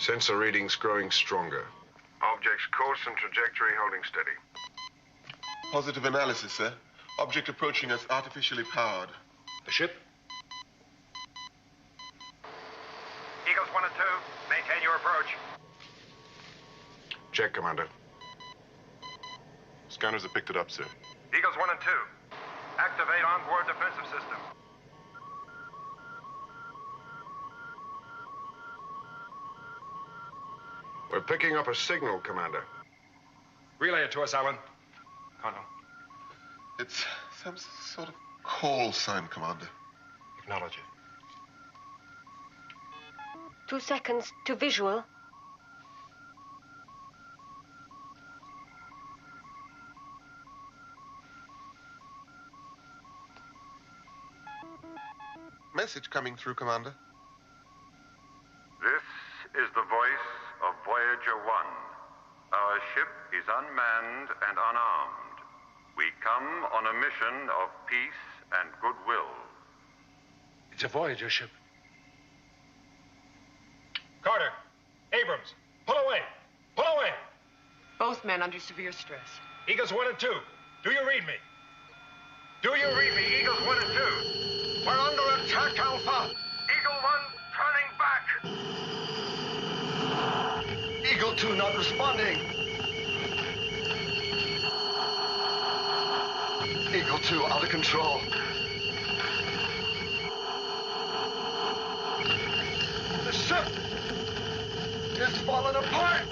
Sensor readings growing stronger. Object's course and trajectory holding steady. Positive analysis, sir. Object approaching us artificially powered. The ship? Eagles 1 and 2, maintain your approach. Check, Commander. Scanners have picked it up, sir. Eagles 1 and 2, activate onboard defensive system. We're picking up a signal, Commander. Relay it to us, Alan. Connell. It's some sort of call sign, Commander. Acknowledge it. 2 seconds to visual. Message coming through, Commander. This is the voice of Voyager 1. Our ship is unmanned and unarmed. We come on a mission of peace and goodwill. It's a Voyager ship. Carter, Abrams, pull away. Pull away. Both men under severe stress. Eagles 1 and 2, do you read me? Do you read me, Eagles 1 and 2? We're under attack, Alpha. Eagle 1, turning back. Eagle 2 not responding. Eagle 2 out of control. The ship is falling apart.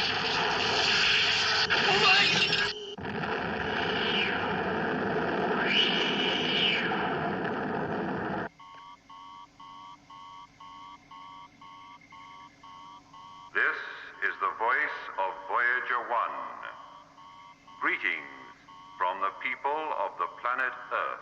This is the voice of Voyager 1. Greetings from the people of the planet Earth.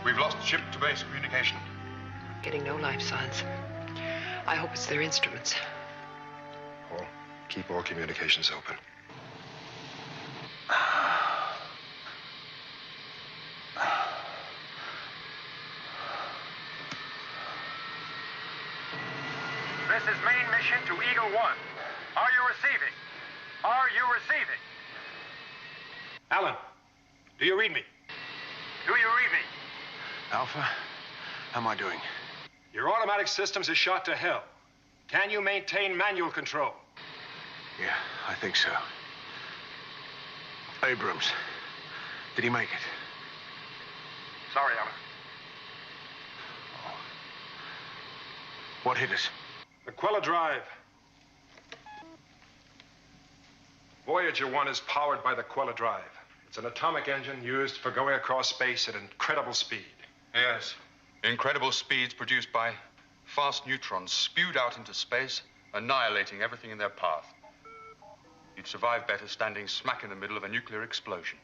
We've lost ship-to-base communication. Getting no life signs. I hope it's their instruments. Paul, keep all communications open. This is main mission to Eagle 1. Are you receiving? Are you receiving? Alan, do you read me? Do you read me? Alpha, how am I doing? Your automatic systems are shot to hell. Can you maintain manual control? Yeah, I think so. Abrams, did he make it? Sorry, Alan. What hit us? The Quella Drive. Voyager 1 is powered by the Quella Drive. It's an atomic engine used for going across space at incredible speed. Yes. Incredible speeds produced by fast neutrons spewed out into space, annihilating everything in their path. You'd survive better standing smack in the middle of a nuclear explosion.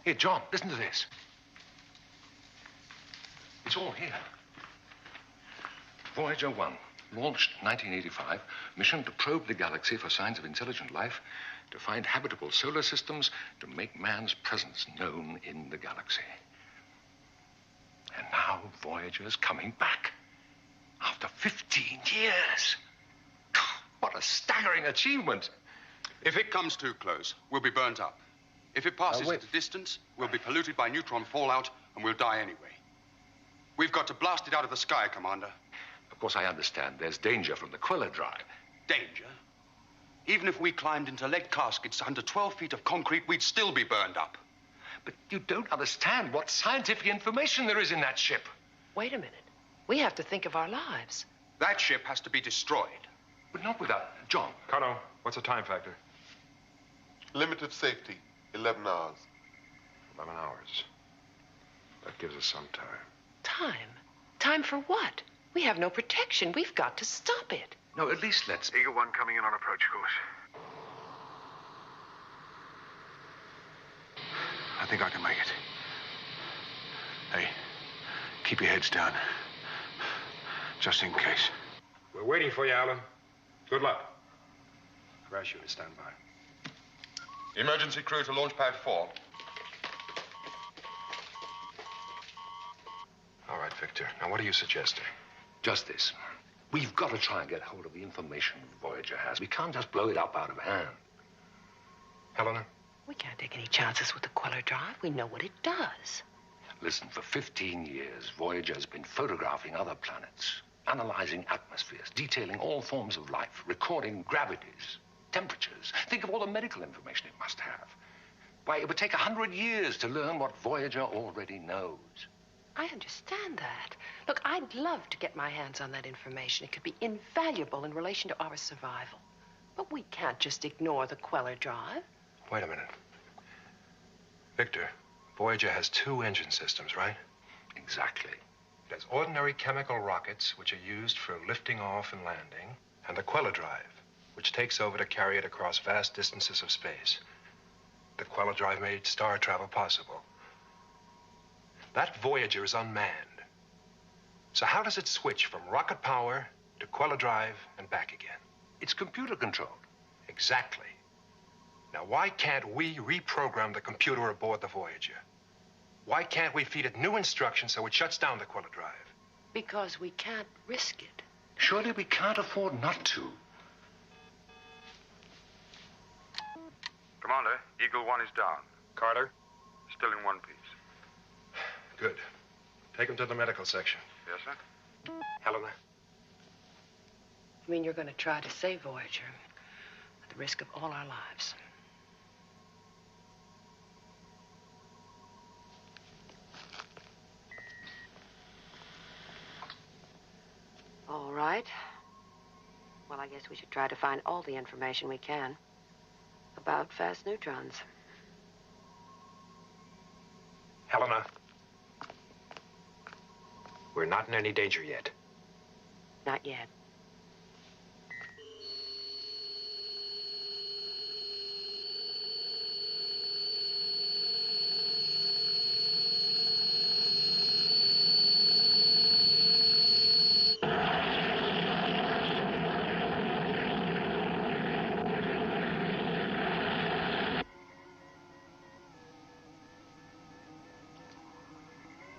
Here, John, listen to this. It's all here. Voyager 1, Launched 1985, mission to probe the galaxy for signs of intelligent life, to find habitable solar systems, to make man's presence known in the galaxy. And now Voyager's coming back. After 15 years. What a staggering achievement. If it comes too close, we'll be burnt up. If it passes at a distance, we'll be polluted by neutron fallout, and we'll die anyway. We've got to blast it out of the sky, Commander. Of course, I understand there's danger from the Queller drive. Danger? Even if we climbed into lead caskets under 12 feet of concrete, we'd still be burned up. But you don't understand what scientific information there is in that ship. Wait a minute. We have to think of our lives. That ship has to be destroyed. But not without... John. Carno, what's the time factor? Limited safety, 11 hours. 11 hours. That gives us some time. Time? Time for what? We have no protection. We've got to stop it. No, at least let's... Eagle 1 coming in on approach course. I think I can make it. Hey, keep your heads down. Just in case. We're waiting for you, Alan. Good luck. Crash unit, stand by. Emergency crew to launch pad 4. All right, Victor. Now, what are you suggesting? Just this. We've got to try and get hold of the information Voyager has. We can't just blow it up out of hand. Helena? We can't take any chances with the Queller drive. We know what it does. Listen, for 15 years, Voyager has been photographing other planets, analyzing atmospheres, detailing all forms of life, recording gravities, temperatures. Think of all the medical information it must have. Why, it would take 100 years to learn what Voyager already knows. I understand that. Look, I'd love to get my hands on that information. It could be invaluable in relation to our survival. But we can't just ignore the Queller drive. Wait a minute. Victor, Voyager has 2 engine systems, right? Exactly. It has ordinary chemical rockets, which are used for lifting off and landing, and the Queller drive, which takes over to carry it across vast distances of space. The Queller drive made star travel possible. That Voyager is unmanned. So how does it switch from rocket power to Queller drive and back again? It's computer controlled. Exactly. Now, why can't we reprogram the computer aboard the Voyager? Why can't we feed it new instructions so it shuts down the Queller drive? Because we can't risk it. Surely we can't afford not to. Commander, Eagle 1 is down. Carter? Still in one piece. Good. Take him to the medical section. Yes, sir? Helena? You mean you're going to try to save Voyager at the risk of all our lives? All right. Well, I guess we should try to find all the information we can about fast neutrons. Helena. We're not in any danger yet. Not yet.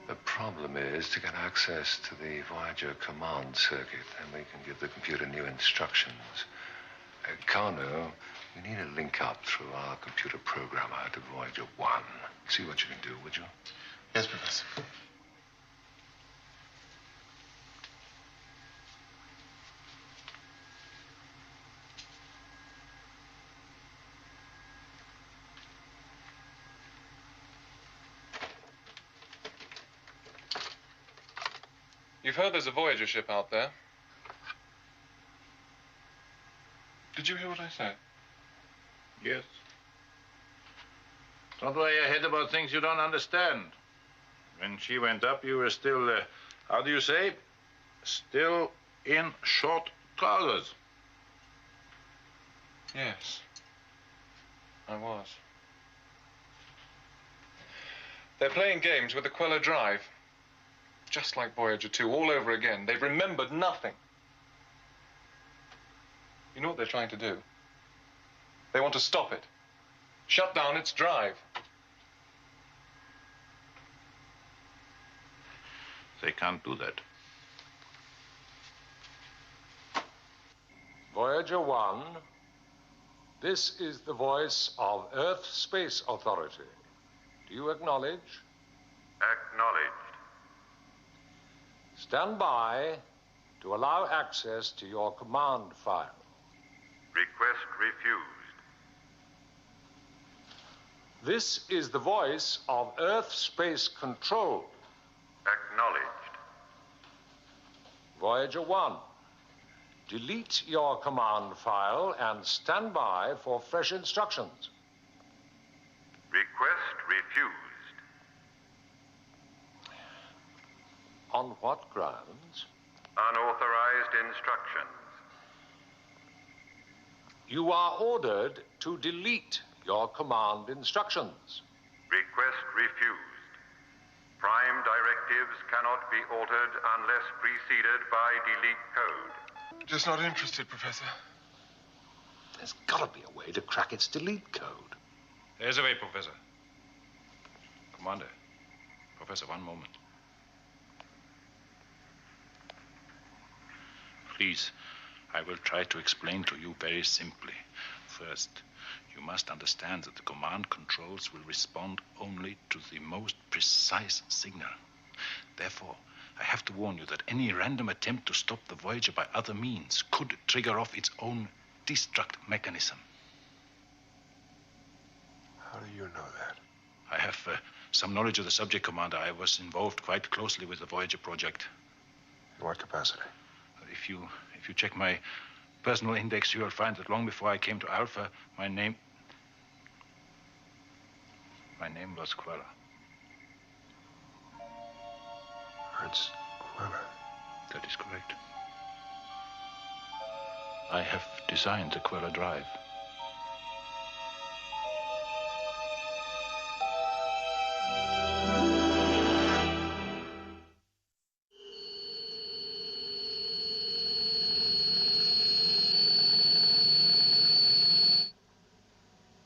The problem is to get access to the Voyager command circuit, and we can give the computer new instructions. Carno, we need a link up through our computer programmer to Voyager 1. See what you can do, would you? Yes, Professor. You've heard there's a Voyager ship out there. Did you hear what I said? Yes. Don't worry your head about things you don't understand. When she went up, you were still, how do you say? Still in short trousers. Yes, I was. They're playing games with the Queller drive. Just like Voyager 2, all over again. They've remembered nothing. You know what they're trying to do? They want to stop it. Shut down its drive. They can't do that. Voyager 1, this is the voice of Earth Space Authority. Do you acknowledge? Acknowledged. Stand by to allow access to your command file. Request refused. This is the voice of Earth Space Control. Acknowledged. Voyager 1, delete your command file and stand by for fresh instructions. Request refused. On what grounds? Unauthorized instructions. You are ordered to delete your command instructions. Request refused. Prime directives cannot be altered unless preceded by delete code. Just not interested, Professor. There's got to be a way to crack its delete code. There's a way, Professor. Commander. Professor, one moment. Please, I will try to explain to you very simply. First, you must understand that the command controls will respond only to the most precise signal. Therefore, I have to warn you that any random attempt to stop the Voyager by other means could trigger off its own destruct mechanism. How do you know that? I have some knowledge of the subject, Commander. I was involved quite closely with the Voyager project. In what capacity? If you check my personal index, you will find that long before I came to Alpha, my name was Queller. Ernst Queller. That is correct. I have designed the Queller drive.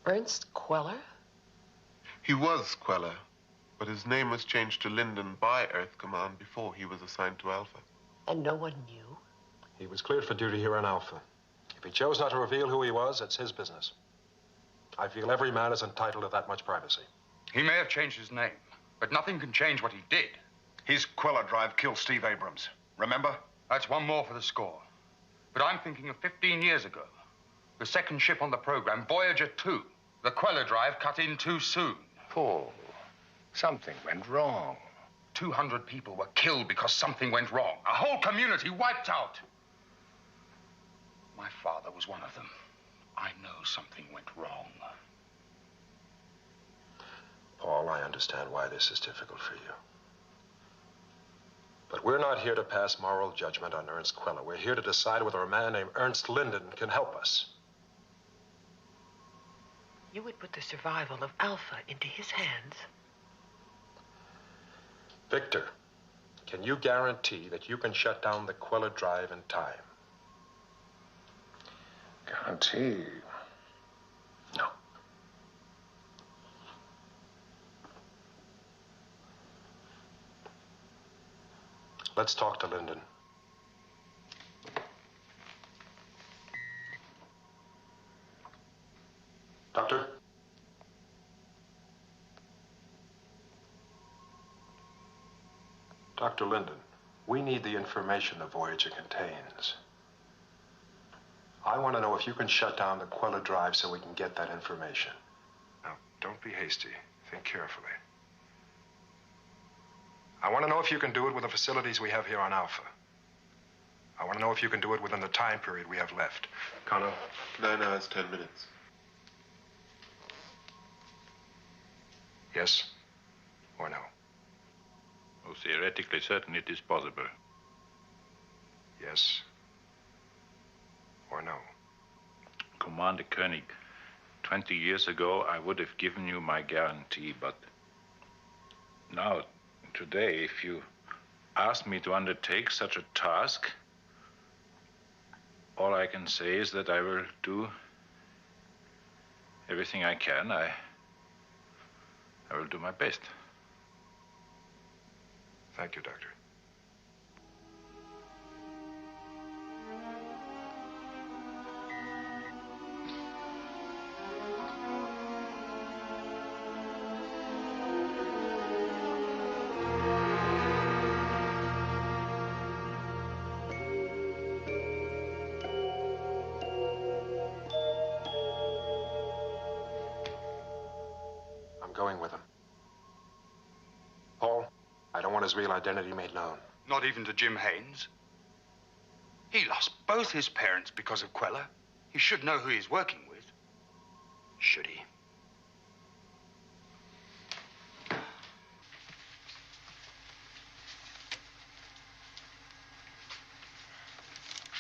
Ernst Queller? He was Queller, but his name was changed to Linden by Earth Command before he was assigned to Alpha. And no one knew? He was cleared for duty here on Alpha. If he chose not to reveal who he was, it's his business. I feel every man is entitled to that much privacy. He may have changed his name, but nothing can change what he did. His Queller drive killed Steve Abrams. Remember? That's one more for the score. But I'm thinking of 15 years ago. The second ship on the program, Voyager 2. The Queller drive cut in too soon. Paul, something went wrong. 200 people were killed because something went wrong. A whole community wiped out. My father was one of them. I know something went wrong. Paul, I understand why this is difficult for you. But we're not here to pass moral judgment on Ernst Queller. We're here to decide whether a man named Ernst Linden can help us. You would put the survival of Alpha into his hands. Victor, can you guarantee that you can shut down the Queller drive in time? Guarantee? No. Let's talk to Linden. Doctor? Dr. Linden, we need the information the Voyager contains. I want to know if you can shut down the Queller drive so we can get that information. Now, don't be hasty. Think carefully. I want to know if you can do it with the facilities we have here on Alpha. I want to know if you can do it within the time period we have left. Connor? 9 hours, 10 minutes. Yes or no? Oh, theoretically, certainly it is possible. Yes or no? Commander Koenig, 20 years ago, I would have given you my guarantee, but now, today, if you ask me to undertake such a task, All I can say is that I will do everything I can. I will do my best. Thank you, Doctor. I'm going with him. Paul, I don't want his real identity made known. Not even to Jim Haynes. He lost both his parents because of Queller. He should know who he's working with. Should he?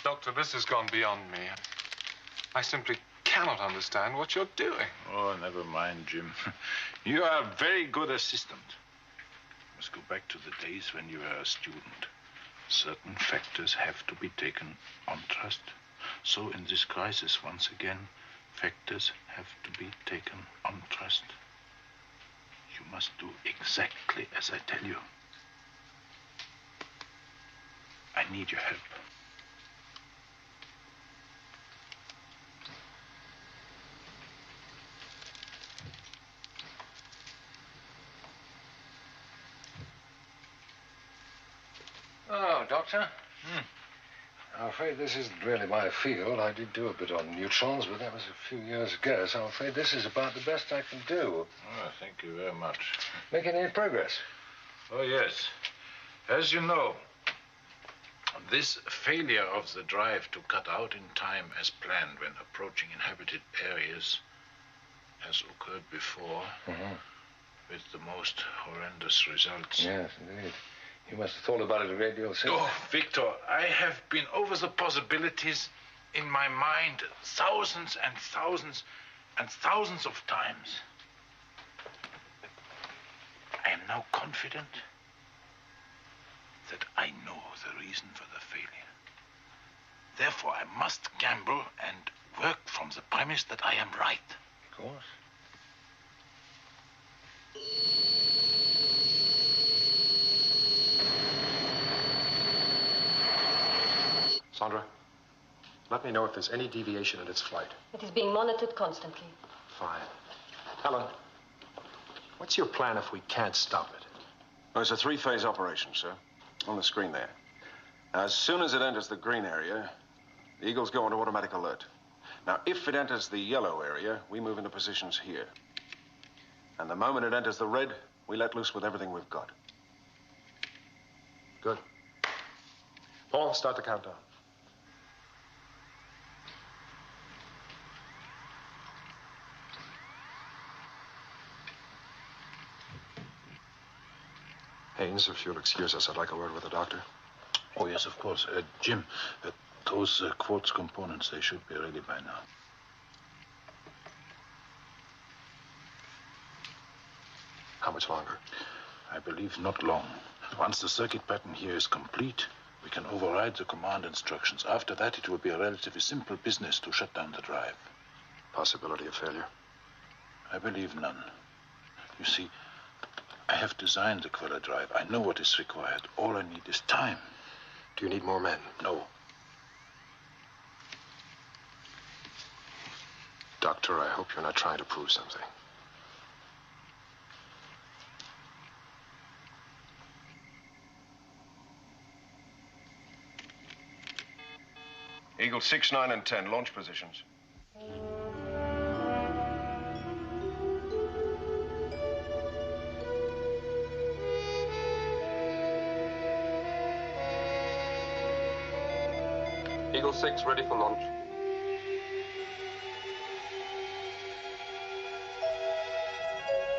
Doctor, this has gone beyond me. I simply cannot understand what you're doing. Oh, never mind, Jim. You are a very good assistant. You must go back to the days when you were a student. Certain factors have to be taken on trust. So in this crisis, once again, factors have to be taken on trust. You must do exactly as I tell you. I need your help. Oh, Doctor. I'm afraid this isn't really my field. I did do a bit on neutrons, but that was a few years ago, so I'm afraid this is about the best I can do. Oh, thank you very much. Making any progress? Oh, yes. As you know, this failure of the drive to cut out in time as planned when approaching inhabited areas has occurred before with the most horrendous results. Yes, indeed. You must have thought about it a great deal since. Oh, Victor, I have been over the possibilities in my mind thousands and thousands and thousands of times. I am now confident that I know the reason for the failure. Therefore, I must gamble and work from the premise that I am right. Of course. Sandra, let me know if there's any deviation in its flight. It is being monitored constantly. Fine. Helen, what's your plan if we can't stop it? Well, it's a three-phase operation, sir. On the screen there. Now, as soon as it enters the green area, the Eagles go into automatic alert. Now, if it enters the yellow area, we move into positions here. And the moment it enters the red, we let loose with everything we've got. Good. Paul, start the countdown. Haynes, if you'll excuse us, I'd like a word with the doctor. Oh, yes, of course. Jim, those quartz components, they should be ready by now. How much longer? I believe not long. Once the circuit pattern here is complete, we can override the command instructions. After that, it will be a relatively simple business to shut down the drive. Possibility of failure? I believe none. You see, I have designed the Queller drive. I know what is required. All I need is time. Do you need more men? No. Doctor, I hope you're not trying to prove something. Eagle 6, 9, and 10, launch positions. Eagle 6 ready for launch.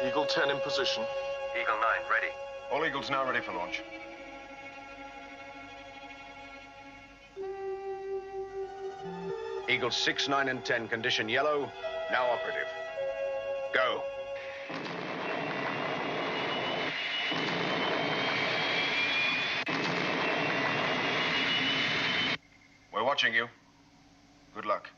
Eagle 10 in position. Eagle 9 ready. All Eagles now ready for launch. Eagle 6, 9, and 10, condition yellow, now operative. Go. We're watching you. Good luck.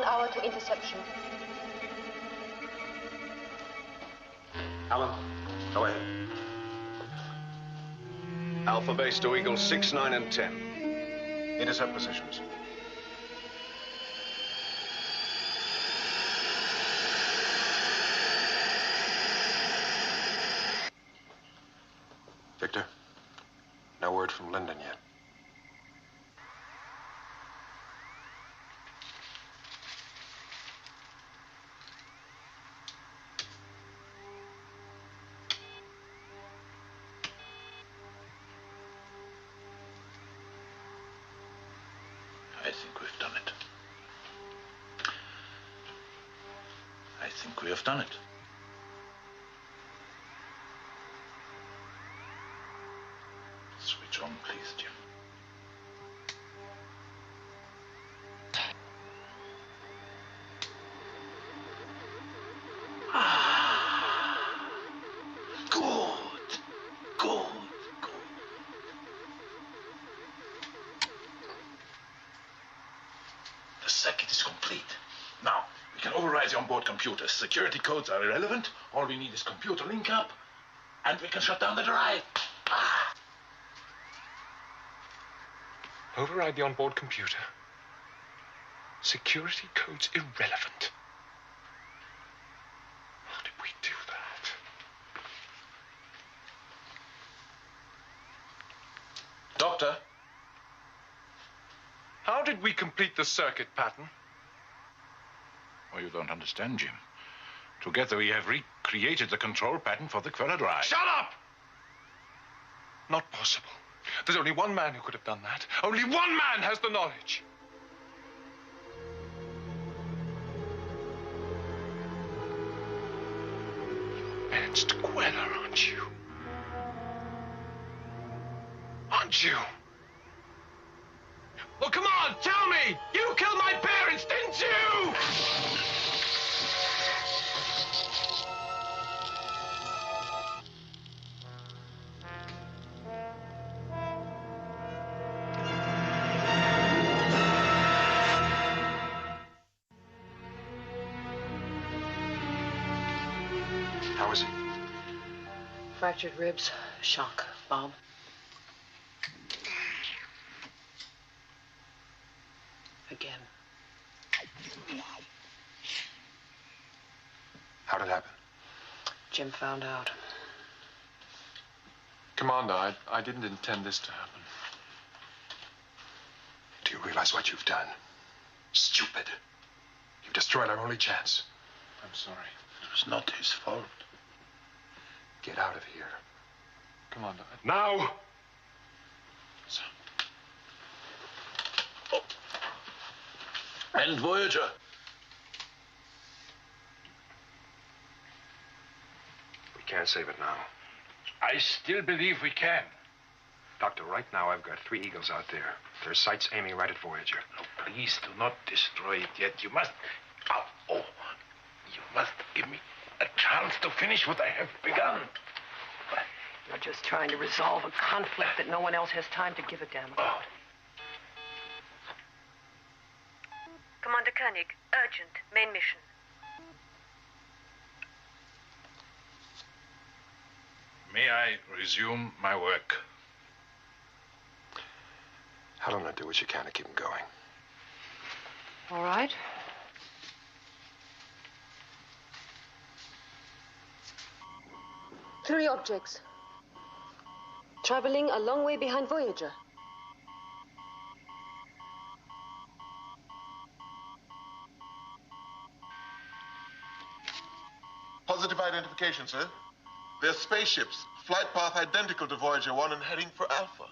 Hour to interception. Alan, go ahead. Alpha base to Eagle 6, 9, and 10. Intercept positions. Victor, no word from Linden yet. I think we've done it. I think we have done it. Switch on, please, Jim. Good. The circuit is complete. Now, we can override the onboard computers. Security codes are irrelevant. All we need is computer link up, and we can shut down the drive. Override the onboard computer. Security codes irrelevant. How did we do that? Doctor? How did we complete the circuit pattern? Oh, you don't understand, Jim. Together we have recreated the control pattern for the Queller drive. Shut up! Not possible. There's only one man who could have done that. Only one man has the knowledge. Ernst Queller, aren't you? Aren't you? Well, come on, tell me! You killed my parents, didn't you? How is he? Fractured ribs, shock, Bob. Again. How did it happen? Jim found out. Commander, I didn't intend this to happen. Do you realize what you've done? Stupid. You've destroyed our only chance. I'm sorry. It was not his fault. Get out of here. Commander, now! So. Oh. And Voyager. We can't save it now. I still believe we can. Doctor, right now I've got 3 Eagles out there. Their sights aiming right at Voyager. Oh, please do not destroy it yet. You must... Oh, you must give me a chance to finish what I have begun. You're just trying to resolve a conflict that no one else has time to give a damn about. Commander Koenig, urgent, main mission. May I resume my work? I don't know, do what you can to keep him going. All right. Three objects. Traveling a long way behind Voyager. Positive identification, sir. They're spaceships, flight path identical to Voyager 1 and heading for Alpha.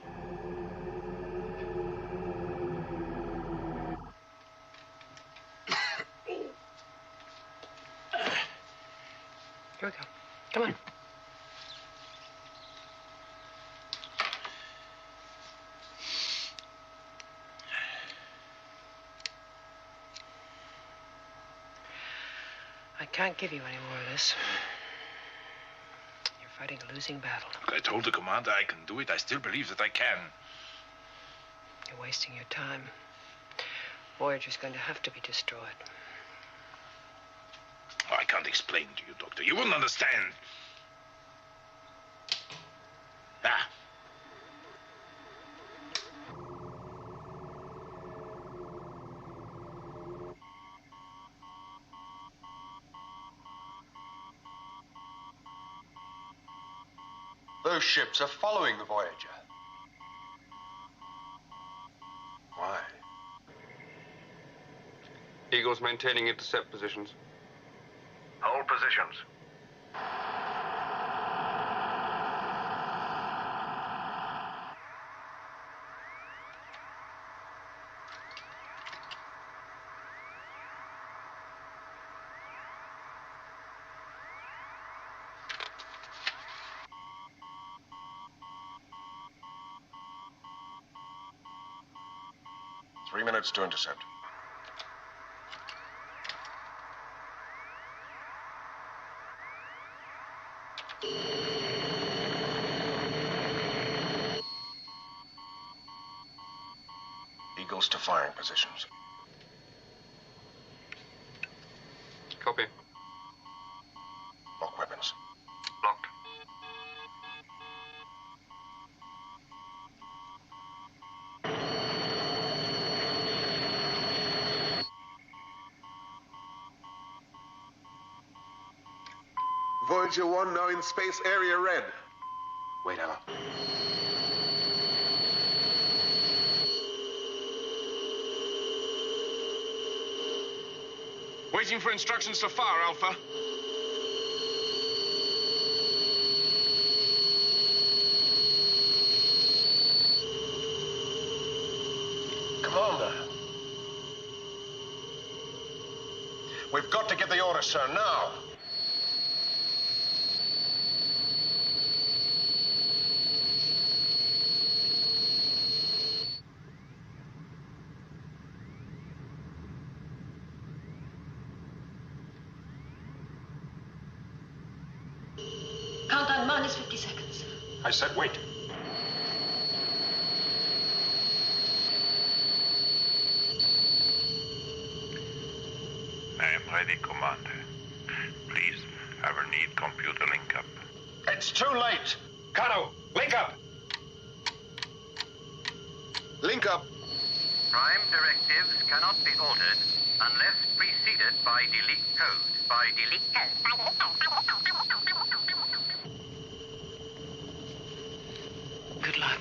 Here we go. Come on. I can't give you any more of this. You're fighting a losing battle. Look, I told the commander I can do it. I still believe that I can. You're wasting your time. Voyager's going to have to be destroyed. Oh, I can't explain to you, Doctor. You wouldn't understand. Ah. Those ships are following the Voyager. Why? Eagles maintaining intercept positions. Hold positions. Three minutes to intercept. Eagles to firing positions. Copy. Lock weapons. Locked. Voyager 1 now in space area red. Wait, Ella. Waiting for instructions to fire, Alpha. Commander. We've got to get the order, sir, now. Countdown minus 50 seconds. I said wait. I am ready, Commander. Please, I will need computer link-up. It's too late. Kano, link up. Link up. Prime directives cannot be altered unless preceded by delete code. By delete code. Good luck.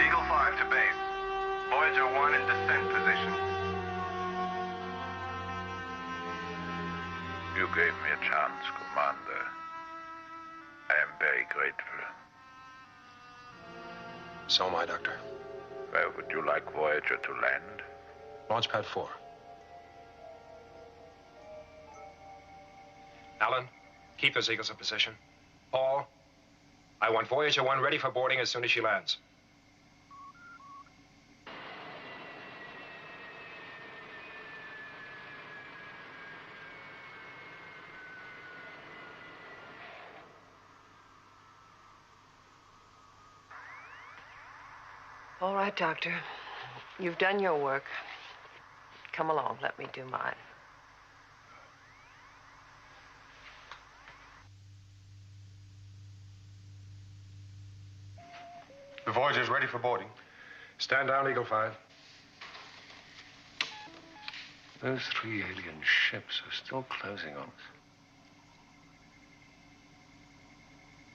Eagle 5 to base. Voyager 1 in descent position. You gave me a chance, Commander. I am very grateful. So am I, Doctor. Where would you like Voyager to land? Launch pad 4. Alan, keep those Eagles in position. Paul, I want Voyager 1 ready for boarding as soon as she lands. All right, Doctor. You've done your work. Come along, let me do mine. The Voyagers ready for boarding. Stand down, Eagle 5. Those 3 alien ships are still closing on us.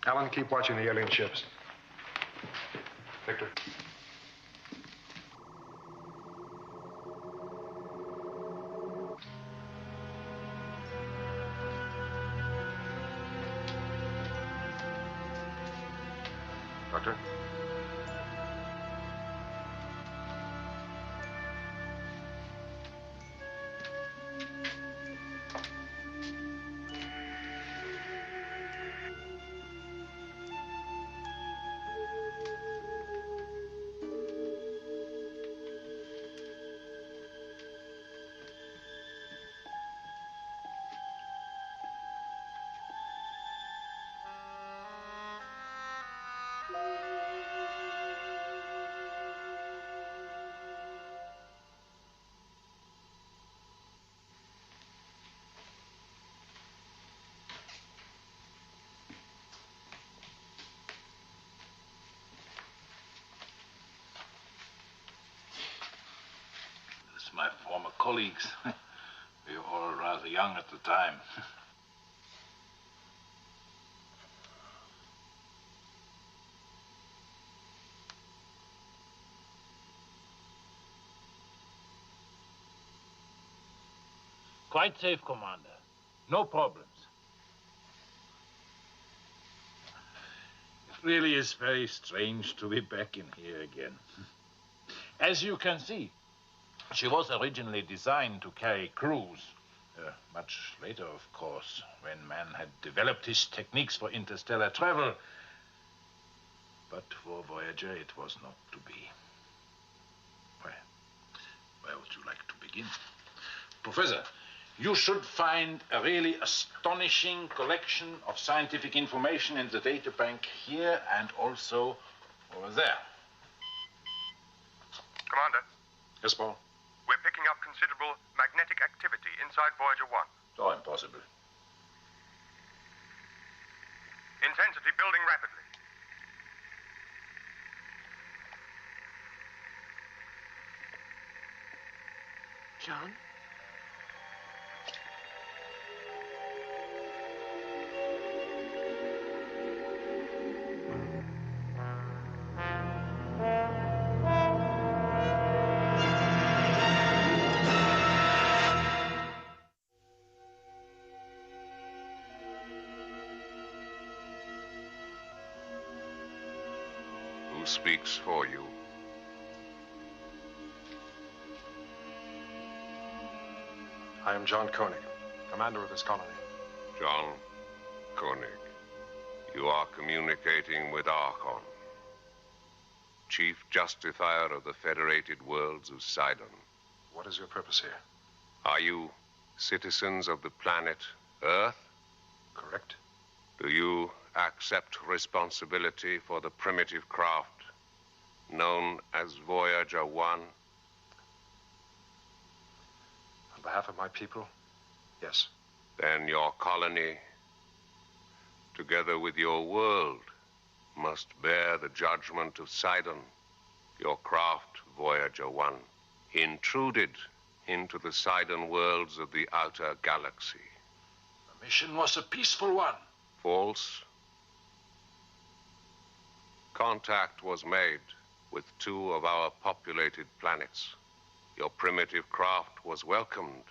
Alan, keep watching the alien ships. Victor. Doctor? My former colleagues. We were all rather young at the time. Quite safe, Commander. No problems. It really is very strange to be back in here again. As you can see, she was originally designed to carry crews. Much later, of course, when man had developed his techniques for interstellar travel. But for Voyager, it was not to be. Where would you like to begin? Professor, you should find a really astonishing collection of scientific information in the data bank here and also over there. Commander. Yes, Paul? We're picking up considerable magnetic activity inside Voyager 1. Oh, impossible. Intensity building rapidly. John? Who speaks for you? I am John Koenig, commander of this colony. John Koenig. You are communicating with Archon, Chief Justifier of the Federated Worlds of Sidon. What is your purpose here? Are you citizens of the planet Earth? Correct. Do you accept responsibility for the primitive craft known as Voyager 1? On behalf of my people, yes. Then your colony, together with your world, must bear the judgment of Sidon. Your craft, Voyager 1, intruded into the Sidon worlds of the outer galaxy. The mission was a peaceful one. False. Contact was made with 2 of our populated planets. Your primitive craft was welcomed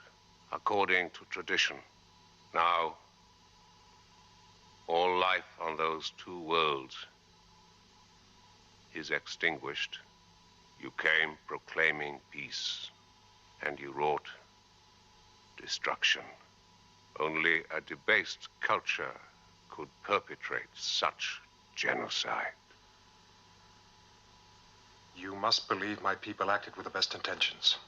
according to tradition. Now, all life on those 2 worlds is extinguished. You came proclaiming peace, and you wrought destruction. Only a debased culture could perpetrate such genocide. You must believe my people acted with the best intentions.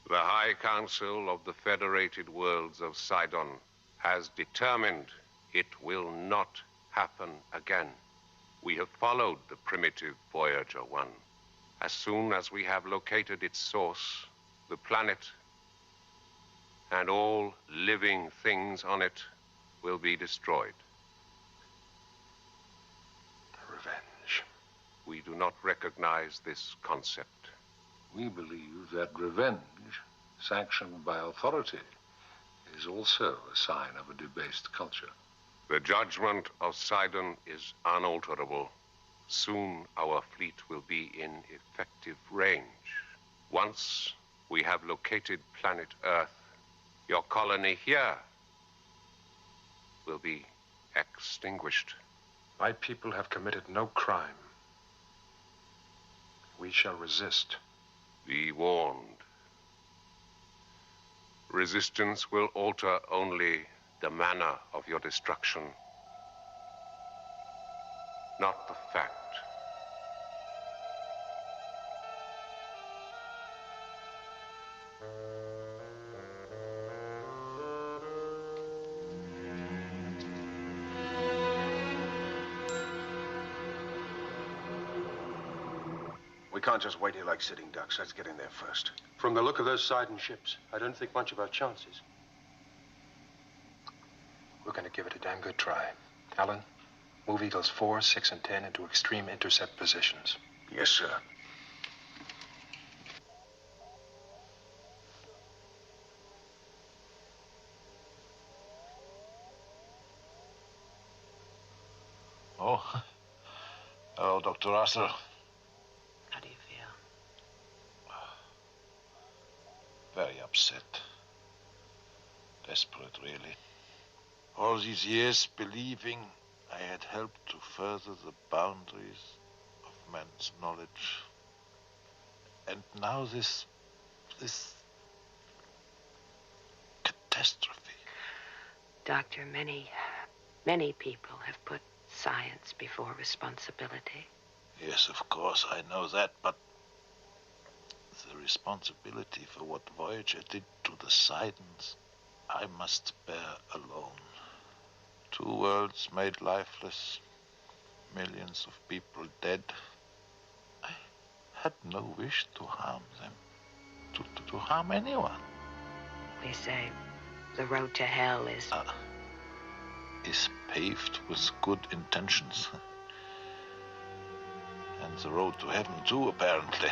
The High Council of the Federated Worlds of Sidon has determined it will not happen again. We have followed the primitive Voyager 1. As soon as we have located its source, the planet, and all living things on it will be destroyed. Revenge. We do not recognize this concept. We believe that revenge, sanctioned by authority, is also a sign of a debased culture. The judgment of Sidon is unalterable. Soon our fleet will be in effective range. Once we have located planet Earth, your colony here will be extinguished. My people have committed no crime. We shall resist. Be warned. Resistance will alter only the manner of your destruction, not the fact. We can't just wait here like sitting ducks. Let's get in there first. From the look of those Sidon ships, I don't think much of our chances. We're going to give it a damn good try. Alan, move Eagles 4, 6, and 10 into extreme intercept positions. Yes, sir. Oh. Hello, Dr. Arthur. How do you feel? Very upset. Desperate, really. All these years believing I had helped to further the boundaries of man's knowledge. And now this catastrophe. Doctor, many people have put science before responsibility. Yes, of course, I know that, but the responsibility for what Voyager did to the Sidons, I must bear alone. 2 worlds made lifeless, millions of people dead. I had no wish to harm them, to harm anyone. They say the road to hell is paved with good intentions. And the road to heaven, too, apparently.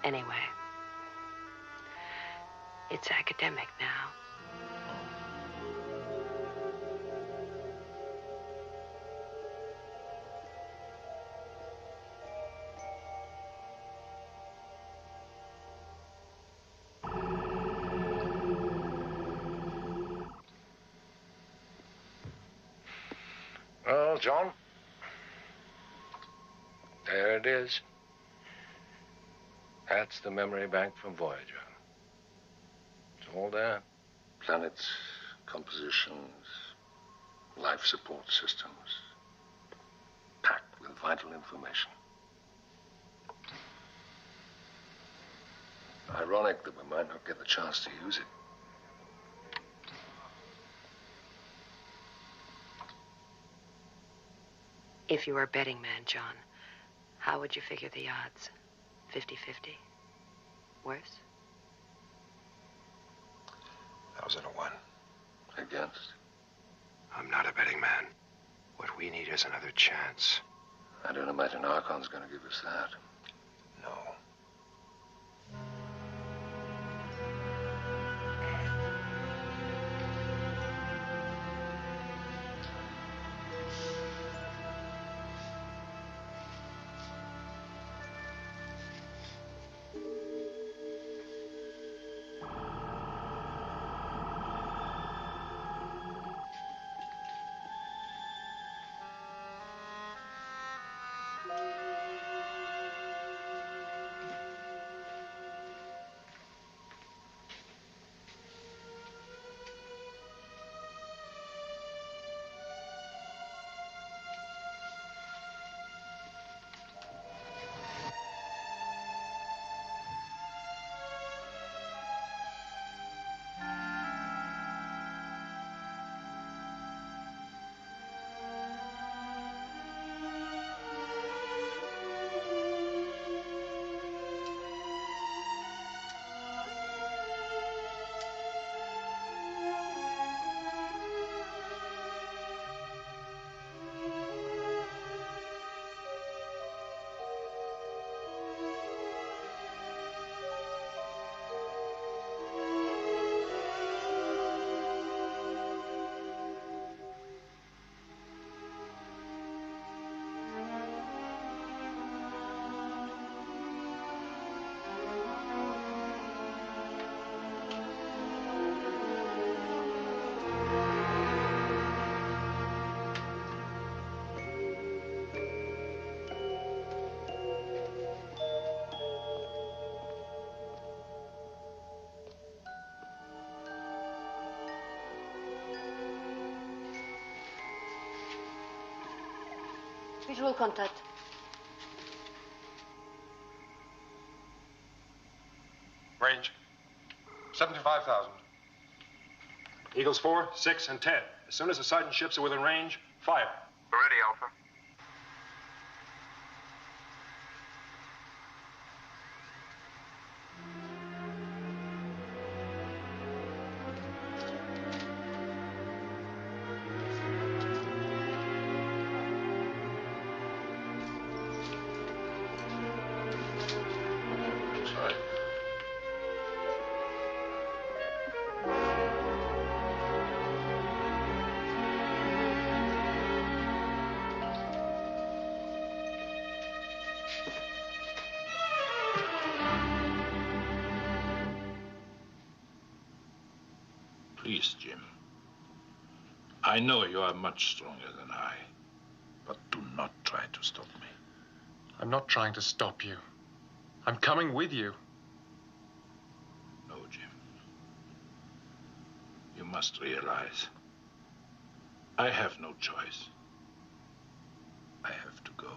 Anyway, it's academic now. Well, John, there it is. That's the memory bank from Voyager. It's all there. Planets, compositions, life support systems, packed with vital information. Ironic that we might not get the chance to use it. If you were a betting man, John, how would you figure the odds? 50-50? Worse? 1,001. Against? I'm not a betting man. What we need is another chance. I don't imagine Archon's going to give us that. No. Visual contact. Range. 75,000. Eagles 4, 6, and 10. As soon as the sergeant ships are within range, fire. Ready, Alpha. Sorry. Please, Jim. I know you are much stronger than I, but do not try to stop me. I'm not trying to stop you. I'm coming with you. No, Jim. You must realize I have no choice. I have to go.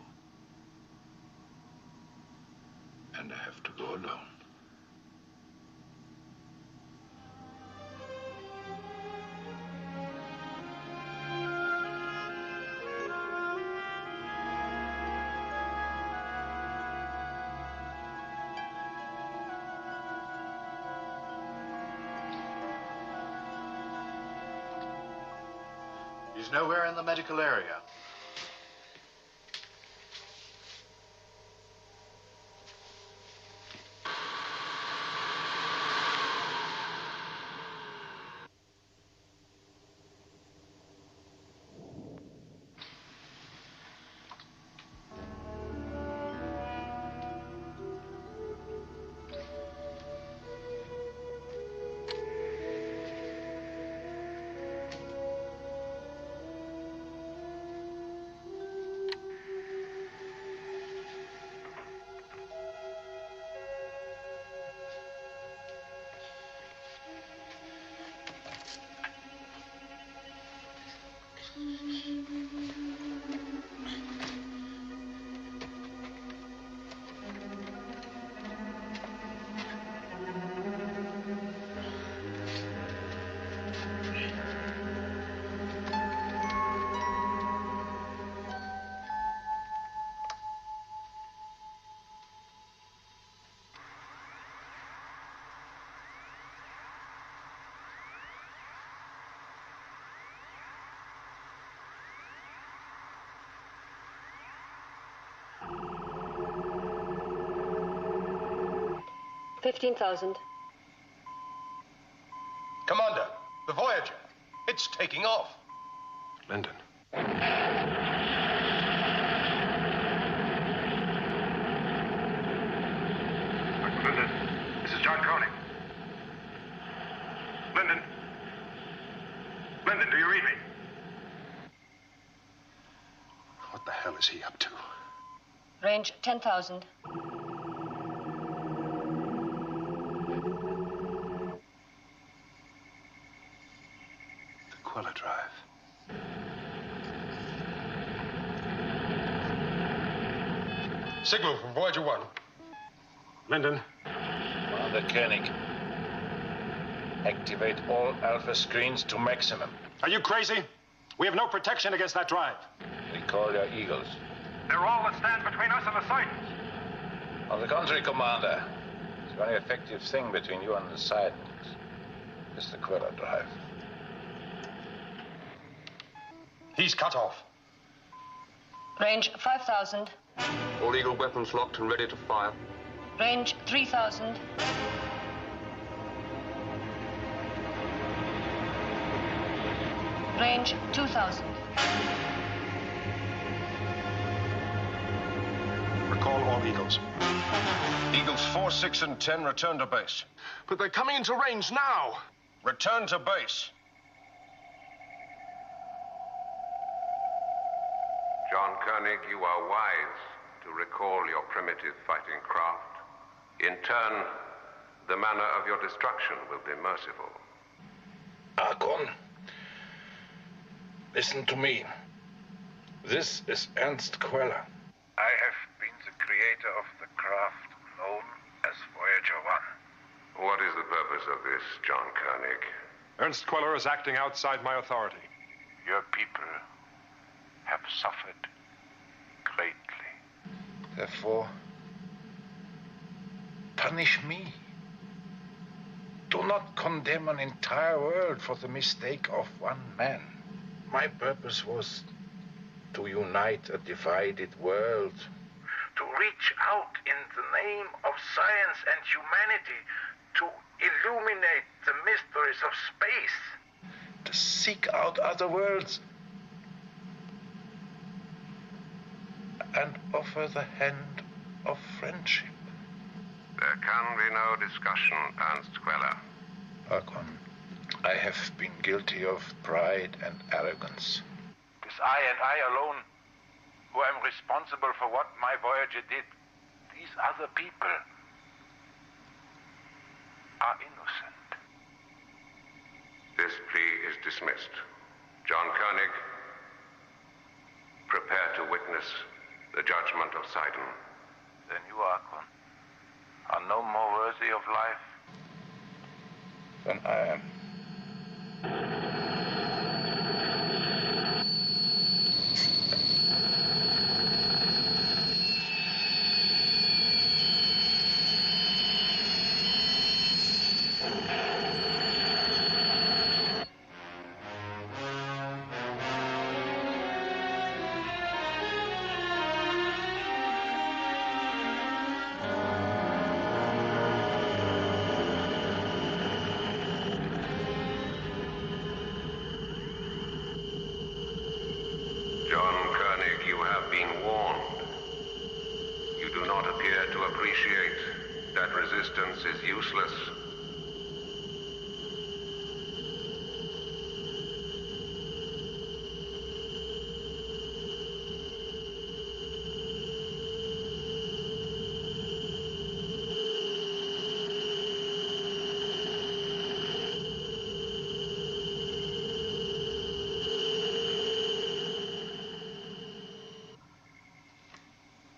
And I have to go alone. He's nowhere in the medical area. $15,000. Commander, the Voyager. It's taking off. Lyndon. Lyndon, this is John Koenig. Lyndon. Lyndon, do you read me? What the hell is he up to? Range 10,000. Queller Drive. Signal from Voyager 1. Lyndon. Commander Koenig. Activate all Alpha screens to maximum. Are you crazy? We have no protection against that drive. Recall your Eagles. They're all that stand between us and the Sidons. On the contrary, Commander, the only effective thing between you and the Sidons is the Queller Drive. He's cut off. Range 5,000. All Eagle weapons locked and ready to fire. Range 3,000. Range 2,000. Recall all Eagles. Eagles 4, 6, and 10 return to base. But they're coming into range now. Return to base. John Koenig, you are wise to recall your primitive fighting craft. In turn, the manner of your destruction will be merciful. Archon, listen to me. This is Ernst Queller. I have been the creator of the craft known as Voyager 1. What is the purpose of this, John Koenig? Ernst Queller is acting outside my authority. Your people have suffered greatly. Therefore, punish me. Do not condemn an entire world for the mistake of one man. My purpose was to unite a divided world. To reach out in the name of science and humanity to illuminate the mysteries of space. To seek out other worlds and offer the hand of friendship. There can be no discussion, Ernst Queller. Hakon, I have been guilty of pride and arrogance. It is I and I alone who am responsible for what my Voyager did. These other people are innocent. This plea is dismissed. John Koenig, prepare to witness the judgment of Sidon. Then you, Hakon, are no more worthy of life than I am. John Koenig, you have been warned. You do not appear to appreciate that resistance is useless.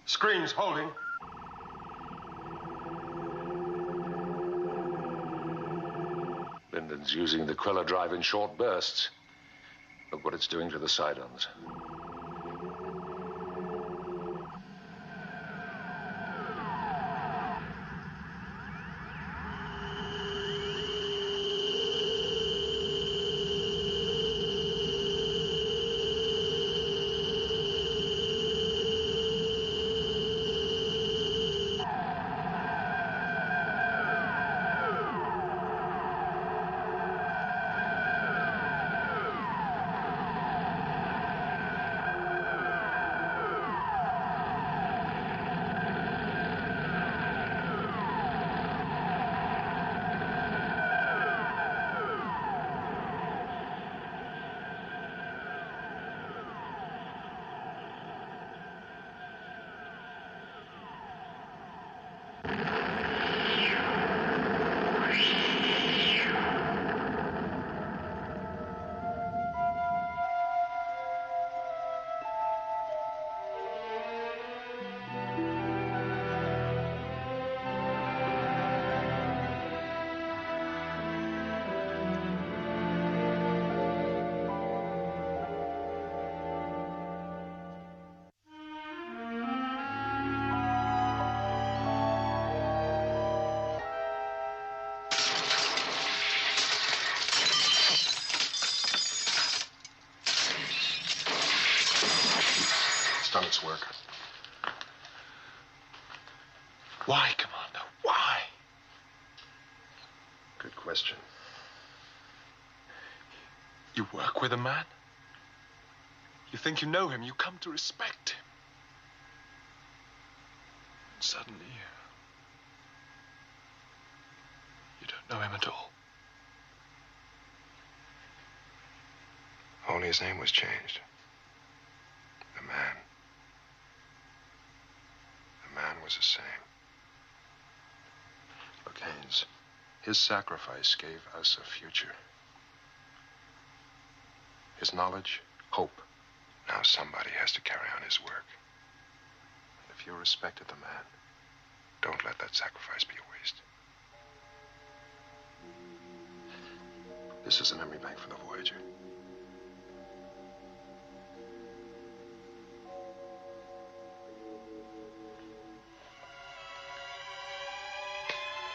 Screens holding. Linden's using the Queller drive in short bursts. Look what it's doing to the Sidons. Done its work. Why, Commander? Why? Good question. You work with a man? You think you know him, you come to respect him. And suddenly, you don't know him at all. Only his name was changed. The man. The man was the same. Look, Haynes, his sacrifice gave us a future. His knowledge, hope. Now somebody has to carry on his work. If you respected the man, don't let that sacrifice be a waste. This is a memory bank for the Voyager.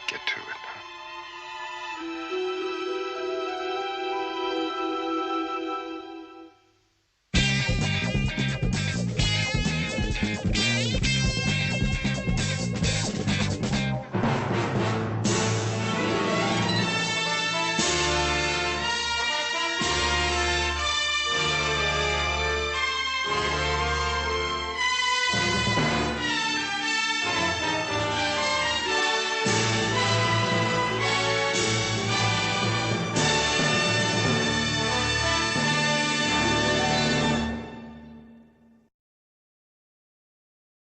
Get to it.